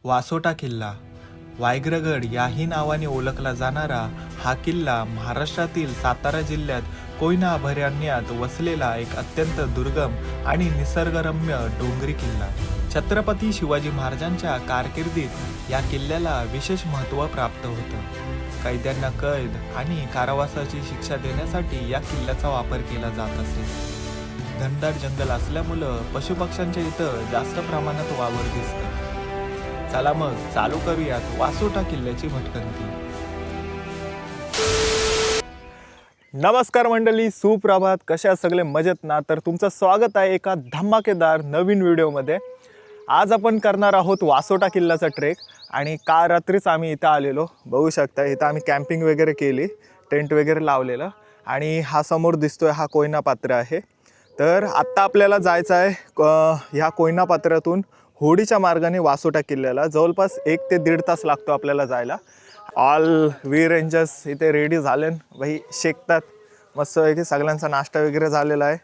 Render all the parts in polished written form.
वासोटा किल्ला वायग्रगड याही नावाने ओळखला जाणारा हा किल्ला महाराष्ट्रातील सातारा जिल्ह्यात कोयना अभयारण्यात वसलेला एक अत्यंत दुर्गम आणि निसर्गरम्य डोंगरी किल्ला. छत्रपती शिवाजी महाराजांच्या कारकिर्दीत या किल्ल्याला विशेष महत्त्व प्राप्त होतं. कैद्यांना कैद आणि कारावासाची शिक्षा देण्यासाठी या किल्ल्याचा वापर केला जात असे. घनदाट जंगल असल्यामुळं पशुपक्ष्यांच्या इथं जास्त प्रमाणात वावर दिसतं. चला मग चालू करूयात वासोटा किल्ल्याची भटकंती. नमस्कार मंडळी, सुप्रभात. कशा सगळे मजेत ना? तर तुमचं स्वागत आहे एका धमाकेदार नवीन व्हिडिओमध्ये. आज आपण करणार आहोत वासोटा किल्ल्याचा ट्रेक. आणि काल रात्रीच आम्ही इथं आलेलो, बघू शकता. इथं आम्ही कॅम्पिंग वगैरे केली, टेंट वगैरे लावलेलं. आणि हा समोर दिसतोय हा कोयना पात्र आहे. तर आत्ता आपल्याला जायचं आहे ह्या कोयना पात्रातून होडीच्या मार्गाने वासोटा किल्ल्याला. जवळपास 1 ते 1.5 तास लागतो आपल्याला जायला. ऑल वी रेंजर्स इथे रेडी झाले, भाई शेकतात मस्त आहे की. सगळ्यांचा नाश्ता वगैरे झालेला आहे.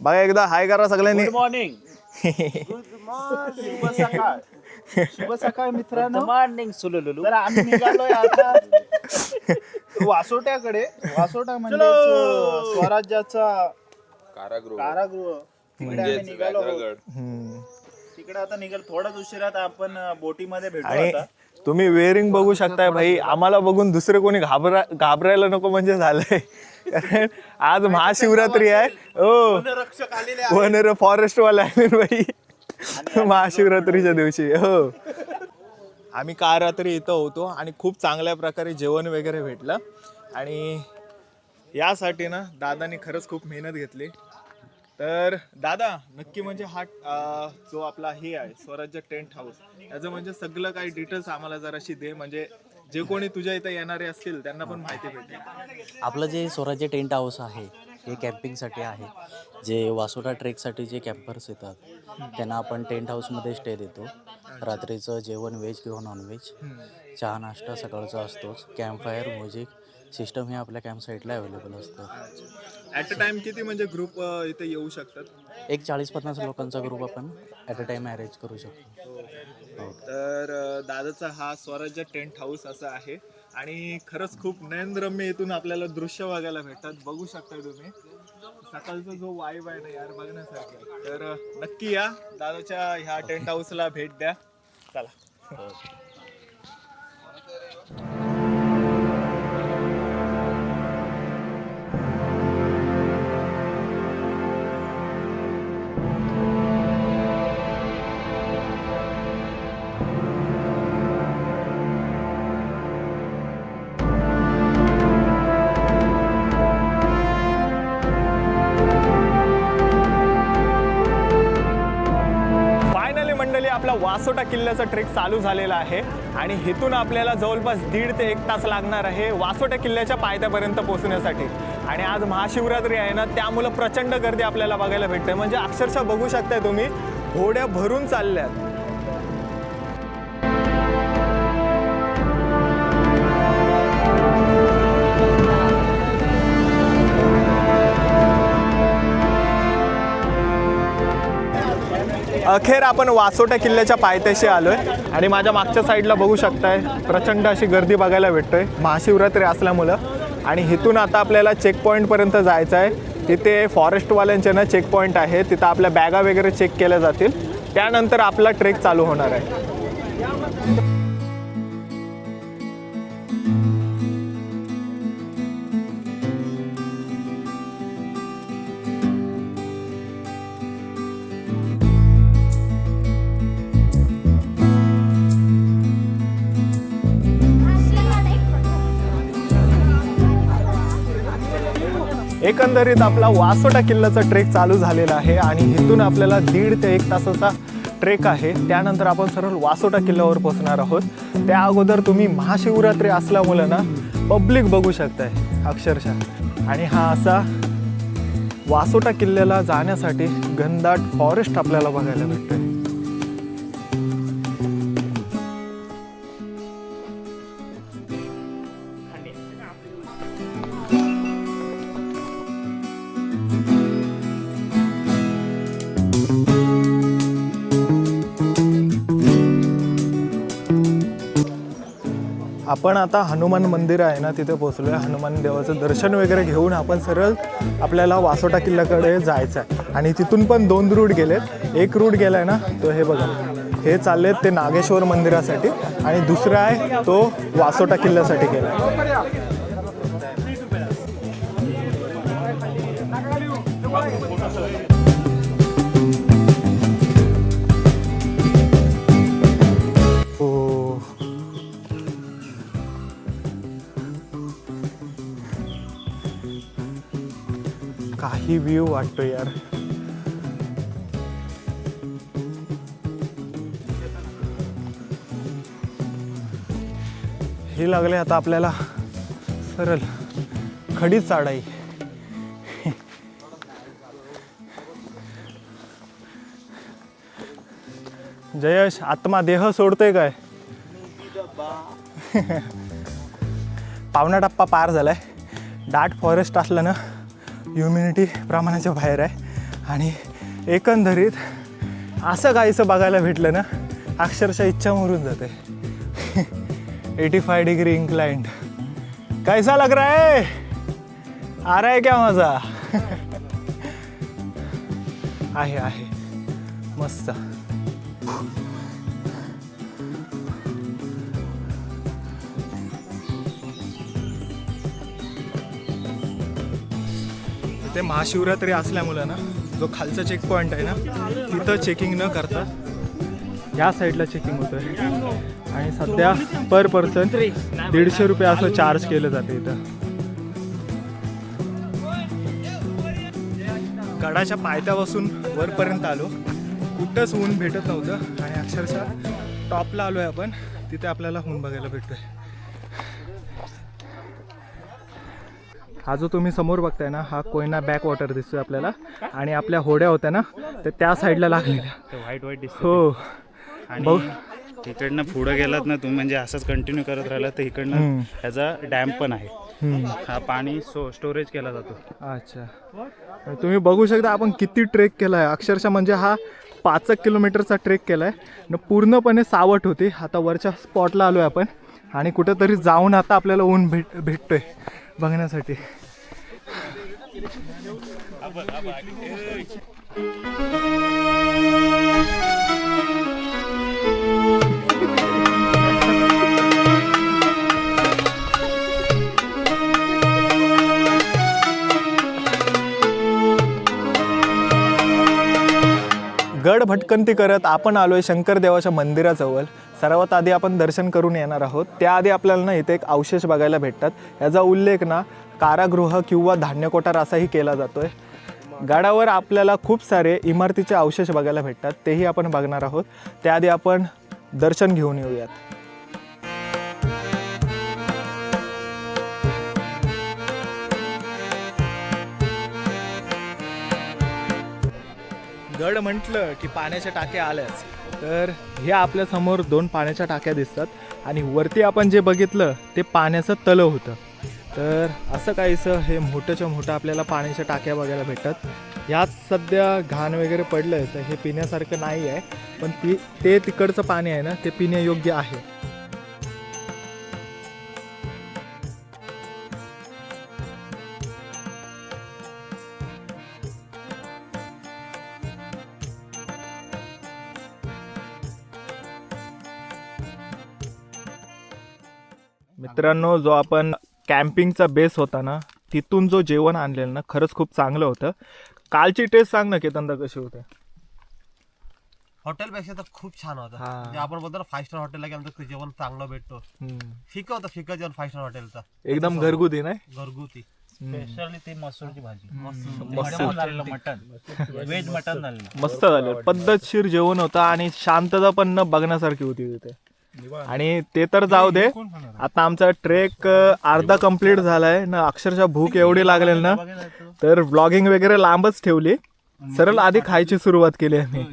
बघा एकदा हाय करा सगळ्यांनी. Good morning. शुभ सकाळ. शुभ सकाळ मित्रांनो. गुड मॉर्निंग सुलुलुलु. तर आम्ही निघालोय आता वासोट्याकडे. वासोटा म्हणजे स्वराज्याचा कारागृह. तिकडे आम्ही निघालो आहोत. तिकडे आता निघाल थोडाच उशिरात आपण बोटीमध्ये भेटू. आता तुम्ही वेअरिंग बघू शकताय भाई. आम्हाला बघून दुसरे कोणी घाबरायला नको म्हणजे झालंय. कारण आज महाशिवरात्री आहे. हो, रक्षक आलेले वन फॉरेस्ट वाले आहे भाई महाशिवरात्रीच्या दिवशी. हो, आम्ही काल रात्री इथं होतो आणि खूप चांगल्या प्रकारे जेवण वगैरे भेटलं. आणि यासाठी ना दादानी खरंच खूप मेहनत घेतली. तर दादा नक्की म्हणजे हा जो आपला हे आहे स्वराज्य टेंट हाऊस, याचं म्हणजे सगळं काही डिटेल्स आम्हाला जराशी दे, म्हणजे जे कोणी तुझ्या इथं येणारे असतील त्यांना पण माहिती भेटेल. आपलं जे स्वराज्य टेंट हाऊस आहे हे कॅम्पिंगसाठी आहे. जे वासोटा ट्रेकसाठी जे कॅम्पर्स येतात त्यांना आपण टेंट हाऊसमध्ये स्टे देतो. रात्रीचं जेवण व्हेज किंवा नॉनव्हेज, चहा नाश्ता सकाळचा असतोच. कॅम्पफायर, म्युझिक सिस्टम हे आपल्या कॅम्प साईटला अवेलेबल असतं. ॲट अ टाइम किती म्हणजे ग्रुप इथे येऊ शकतात? एक 40-50 लोकांचा ग्रुप आपण ॲट अ टाइम अरेंज करू शकतो. तर दादाचा हा स्वराज्य टेंट हाऊस असा आहे. आणि खरंच खूप नयनरम्य इथून आपल्याला दृश्य बघायला भेटतात. बघू शकता तुम्ही सकाळचा जो वाईब आहे ना यार, बघण्यासारखं. तर नक्की या दादाच्या ह्या टेंट हाऊसला भेट द्या. चला. आपला वासोटा किल्ल्याचा ट्रेक चालू झालेला आहे. आणि इथून आपल्याला जवळपास 1.5 ते 1 तास लागणार आहे वासोटा किल्ल्याच्या पायथ्यापर्यंत पोहोचण्यासाठी. आणि आज महाशिवरात्री आहे ना, त्यामुळं प्रचंड गर्दी आपल्याला बघायला भेटते. म्हणजे अक्षरशः बघू शकताय तुम्ही, होड्या भरून चालल्यात. अखेर आपण वासोटा किल्ल्याच्या पायथ्याशी आलोय. आणि माझ्या मागच्या साईडला बघू शकताय प्रचंड अशी गर्दी बघायला भेटतोय महाशिवरात्री असल्यामुळं. आणि इथून आता आपल्याला चेक पॉईंटपर्यंत जायचं आहे. तिथे फॉरेस्टवाल्यांचे ना चेक पॉईंट आहे, तिथं आपल्या बॅगा वगैरे चेक केल्या जातील. त्यानंतर आपला ट्रेक चालू होणार आहे. एकंदरीत आपला वासोटा किल्ल्याचा ट्रेक चालू झालेला आहे. आणि इथून आपल्याला 1.5 ते 1 तासाचा ट्रेक आहे. त्यानंतर आपण सरळ वासोटा किल्ल्यावर पोहोचणार आहोत. त्या अगोदर तुम्ही महाशिवरात्री असल्यामुळे ना पब्लिक बघू शकताय अक्षरशः. आणि हा असा वासोटा किल्ल्याला जाण्यासाठी घनदाट फॉरेस्ट आपल्याला बघायला भेटतंय. आपण आता हनुमान मंदिर आहे ना तिथे पोहोचलो आहे. हनुमान देवाचं दर्शन वगैरे घेऊन आपण सरळ आपल्याला वासोटा किल्ल्याकडे जायचं आहे. आणि तिथून पण 2 रूट गेलेत. एक रूट गेला आहे ना तो हे बघा, हे चाललेत ते नागेश्वर मंदिरासाठी आणि दुसरा आहे तो वासोटा किल्ल्यासाठी गेला आहे. काही व्ह्यू वाटतो यार. हे लागले आता आपल्याला सरळ खडी चढाई. जयश आत्मा देह सोडतोय काय? पावणा टप्पा पार झालाय. दाट फॉरेस्ट असलं ना ह्युमिनिटी प्रमाणाच्या बाहेर आहे आणि एकंदरीत असं काहीसं बघायला भेटलं ना अक्षरशः इच्छा मरून जाते. 85 डिग्री इंक्लाइंड. कैसा लग रहा है? आ रहा है क्या मजा? आहे मस्त. इथे महाशिवरात्री असल्यामुळं ना जो खालचा चेक पॉईंट आहे ना तिथं चेकिंग न करता या साईडला चेकिंग होतंय. आणि सध्या पर पर्सन 150 रुपये असं चार्ज केलं जाते इथं. गडाच्या पायथ्यापासून वरपर्यंत आलो. कुठंच ऊन भेटत नव्हतं आणि अक्षरशः टॉपला आलो आहे आपण. तिथे आपल्याला ऊन बघायला भेटतोय. हा जो तुम्ही समोर बघताय ना हा कोयना बॅक वॉटर दिसतोय आपल्याला. आणि आपल्या होड्या होत्या ना ते त्या साईडला लागलेल्या व्हाईट दिसतो. हो. आणि इकडनं पुढं गेलात ना तुम्ही म्हणजे असंच कंटिन्यू करत राहिला तर इकडनं ह्याचा डॅम पण आहे. हा पाणी स्टोरेज केला जातो. अच्छा. तुम्ही बघू शकता आपण किती ट्रेक केला आहे. अक्षरशः म्हणजे हा 5 किलोमीटरचा ट्रेक केला आहे न. पूर्णपणे सावट होती. आता वरच्या स्पॉटला आलो आहे आपण आणि कुठेतरी जाऊन आता आपल्याला ऊन भेटतोय बघण्यासाठी. गड भटकंती करत आपण आलोय शंकर देवाच्या मंदिराजवळ. सर्वात आधी आपण दर्शन करून येणार आहोत. त्याआधी आपल्याला ना इथे एक अवशेष बघायला भेटतात. याचा उल्लेख ना कारागृह किंवा धान्यकोठार असाही केला जातोय. गडावर आपल्याला खूप सारे इमारतीचे अवशेष बघायला भेटतात. तेही आपण बघणार आहोत. त्याआधी आपण दर्शन घेऊन येऊयात. गड म्हटलं की पाण्याच्या टाक्या आल्याच. तर ह्या आपल्या समोर 2 पाण्याच्या टाक्या दिसतात आणि वरती आपण जे बघितलं ते पाण्याचं तलं होतं. तर असं काहीसं हे मोठंच्या मोठं आपल्याला पाण्याच्या टाक्या बघायला भेटतात. यात सध्या घाण वगैरे पडलं आहे तर हे पिण्यासारखं नाही आहे. पण ते तिकडचं पाणी आहे ना ते पिण्यायोग्य आहे. मित्रांनो जो आपण कॅम्पिंगचा बेस होता ना तिथून जो जेवण आणलेलं ना खरंच खूप चांगलं होतं. कालची टेस्ट सांग ना केतनदा कशी होते? हॉटेलपेक्षा तर खूप छान होतं. म्हणजे आपण बोलतो ना 5 स्टार हॉटेलला गेलं तर जेवण चांगलं भेटतो. फिकं होतं, फिकं जेवण 5 स्टार हॉटेलचं एकदम घरगुती नाही. घरगुती स्पेशली ती मसूरची भाजी मस्त व्हेज मटन झालेलं. मस्त झालं. पद्धतशीर जेवण होतं आणि शांतता पण न बघण्यासारखी होती तिथे. आणि ते तर जाऊ दे. आता आमचा ट्रेक अर्धा कंप्लीट झालाय ना. अक्षरशः भूक एवढी लागलेली ना तर व्लॉगिंग वगैरे लांबच ठेवली. सरळ आधी खायची सुरुवात केली आम्ही.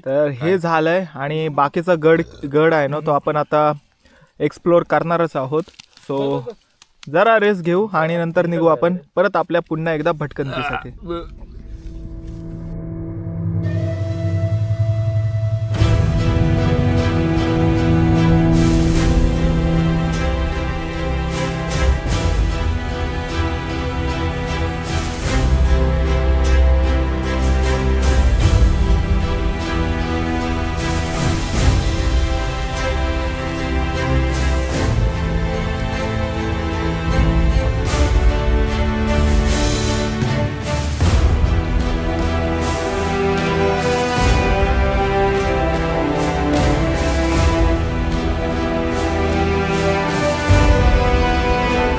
तर हे झालंय आणि बाकीचा गड आहे ना तो आपण आता एक्सप्लोर करणारच आहोत. सो जरा रेस्ट घेऊ आणि नंतर निघू आपण परत आपल्या पुन्हा एकदा भटकंतीसाठी.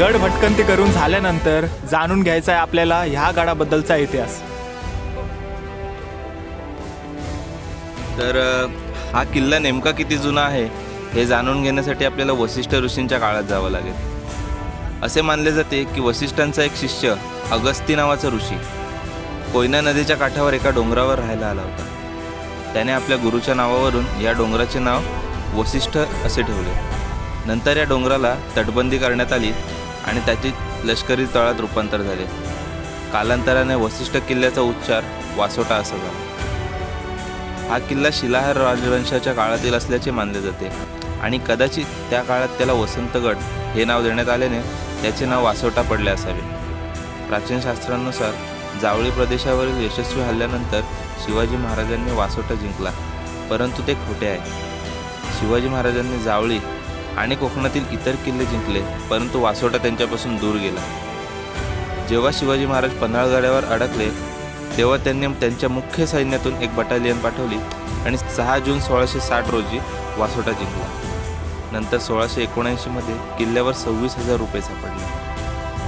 गड भटकंती करून झाल्यानंतर जाणून घ्यायचा आहे आपल्याला ह्या गडाबद्दलचा इतिहास. तर हा किल्ला नेमका किती जुना आहे हे जाणून घेण्यासाठी आपल्याला वसिष्ठ ऋषींच्या काळात जावं लागेल. असे मानले जाते की वसिष्ठांचा एक शिष्य अगस्ती नावाचा ऋषी कोयना नदीच्या काठावर एका डोंगरावर राहायला आला होता. त्याने आपल्या गुरुच्या नावावरून या डोंगराचे नाव वसिष्ठ असे ठेवले. नंतर या डोंगराला तटबंदी करण्यात आली आणि त्याचे लष्करी तळात रूपांतर झाले. कालांतराने वसिष्ठ किल्ल्याचा उच्चार वासोटा असा झाला. हा किल्ला शिलाहार राजवंशाच्या काळातील असल्याचे मानले जाते आणि कदाचित त्या काळात त्याला वसंतगड हे नाव देण्यात आल्याने त्याचे नाव वासोटा पडले असावे. प्राचीन शास्त्रांनुसार जावळी प्रदेशावरील यशस्वी हल्ल्यानंतर शिवाजी महाराजांनी वासोटा जिंकला, परंतु ते खोटे आहे. शिवाजी महाराजांनी जावळी आणि कोकणातील इतर किल्ले जिंकले, परंतु वासोटा त्यांच्यापासून दूर गेला. जेव्हा शिवाजी महाराज पन्हाळगडावर अडकले तेव्हा त्यांनी त्यांच्या मुख्य सैन्यातून एक बटालियन पाठवली आणि 6 जून 1660 रोजी वासोटा जिंकला. नंतर 1679मध्ये किल्ल्यावर 26,000 रुपये सापडले.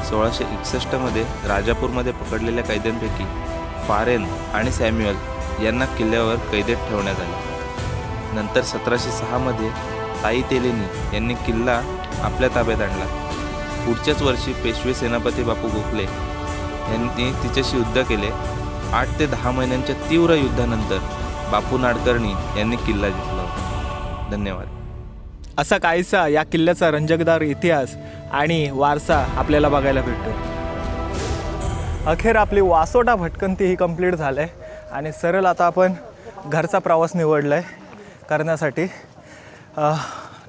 1661मध्ये राजापूरमध्ये पकडलेल्या कैद्यांपैकी फारेन आणि सॅम्युअल यांना किल्ल्यावर कैदेत ठेवण्यात आले. नंतर 1706मध्ये ताई तेलेनी यांनी किल्ला आपल्या ताब्यात आणला. पुढच्याच वर्षी पेशवे सेनापती बापू गोखले यांनी तिच्याशी युद्ध केले. 8 ते 10 महिन्यांच्या तीव्र युद्धानंतर बापू नाडकर्णी यांनी किल्ला जिंकला होता. धन्यवाद. असा काहीसा या किल्ल्याचा रंजकदार इतिहास आणि वारसा आपल्याला बघायला भेटतो. अखेर आपली वासोटा भटकंती ही कंप्लीट झालं आहे आणि सरळ आता आपण घरचा प्रवास निवडला आहे करण्यासाठी.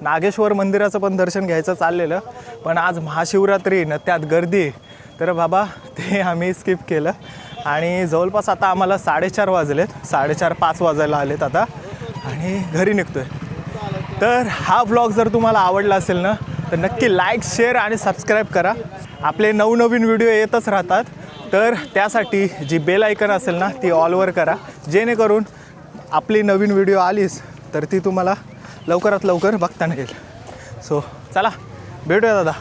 नागेश्वर मंदिराचं पण दर्शन घ्यायचं चाललेलं, पण आज महाशिवरात्री न त्यात गर्दी, तर बाबा ते आम्ही स्किप केलं आणि जवळपास आता आम्हाला 4:30 वाजलेत, 4:30-5 वाजायला आलेत आता आणि घरी निघतो आहे. तर हा व्लॉग जर तुम्हाला आवडला असेल ना तर नक्की लाईक, शेअर आणि सबस्क्राईब करा. आपले नवनवीन व्हिडिओ येतच राहतात, तर त्यासाठी जी बेल आयकन असेल ना ती ऑलवर करा, जेणेकरून आपली नवीन व्हिडिओ आलीच तर ती तुम्हाला लवकरात लवकर बघता येईल. सो चला भेटूया दादा.